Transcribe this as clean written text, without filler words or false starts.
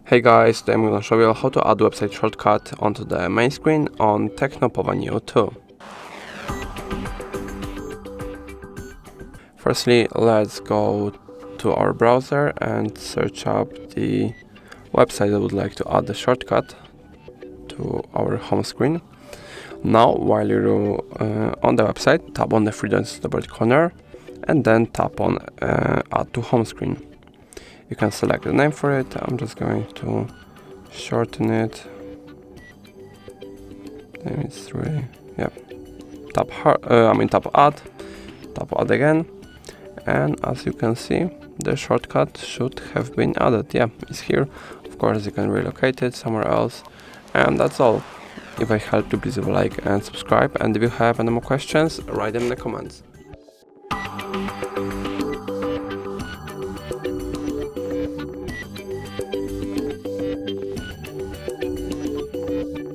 Hey guys, today I'm going to show you how to add website shortcut onto the main screen on TECNO Pova Neo 2. Firstly, let's go to our browser and search up the website that would like to add the shortcut to our home screen. Now, while you're on the website, tap on the three dots in the bottom corner and then tap on Add to Home Screen. You can select the name for it. I'm just going to shorten it. It's really, yeah. Tap Add again, and as you can see, the shortcut should have been added. Yeah, it's here. Of course, you can relocate it somewhere else, and that's all. If I helped you, please leave a like and subscribe. And if you have any more questions, write them in the comments.